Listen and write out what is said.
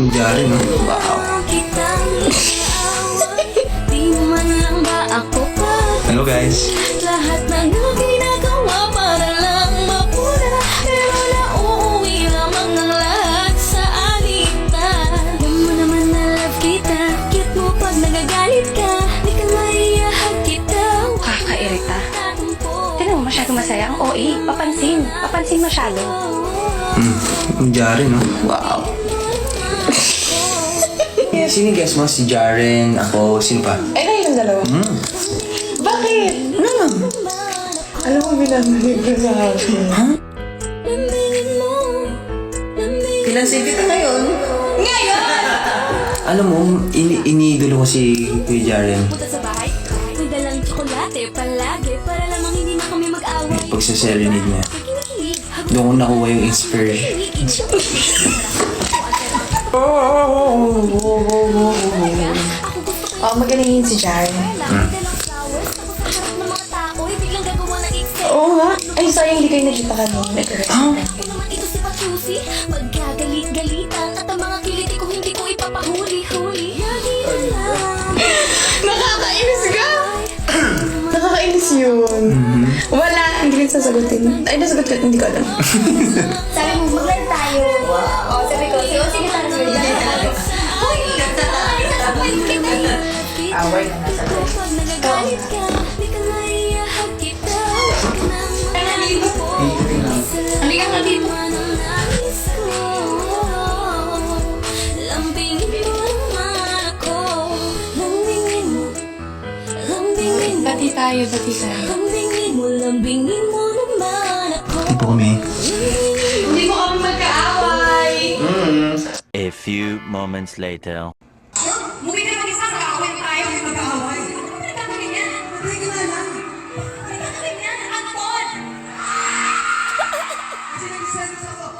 Nangyari, no? Wow. Hello, guys. Lahat ng ginagawa para lang mapuna, pero nauuwi lamang ng lahat sa alitan. Alam mo naman na love kita, cute mo pag nagagalit ka, di ka maiyahag kita. Kakairita. Tignan mo, masyado masaya ang OA. Papansin masyado. Nangyari, no? Wow. Sino guess mo? Si Jaren, ako, sino pa? Ay, kayo yung dalawa? Bakit? Ano lang? Alam mo, binabalik ko sa akin. Ha? Lambingin mo, lambingin Pinansin kita ngayon. Ngayon! Alam mo, iniidolo ko si Kuya Jaren. punta sa bahay. May dalang tsokolate palagi para lamang hindi na kami mag-away. Pag sa serenade niya, doon ko nakuha yung inspiration. Oh, magaling yun si Jaren. Oo nga. Ay, sayang hindi kayo nagkita kanina. Ito si Pachusi, magkagalit-galitan at ang mga kiliti ko hindi ko ipapahuli-huli. Lagi na lang. Nakakainis ka! Nakakainis yun. Wala, hindi rin sasagutin. Ay, nasagot ko, hindi ko alam. Sabi mo, mag-live tayo. O, sabi ko, sige tayo sa video. Hoy! Nasabay kita! Away na nasa Pag nagagalit ka, di ka maiyahag kita. Huwag ka nang mahaliko. Halika nga dito. Lambingin mo naman ako. Lambingin mo. Lambingin mo. Bati tayo. Lambingin mo naman ako. Di po kami. Hindi mo kami magkaaway. A few moments later. Muli ka mag-isa, mag-aaway tayo, hindi mag-aaway. Ano ba nagkakaroon niya? Hindi ko na alam. Ano ba nagkakaroon niya? Anton! Kasi nag-sense ako.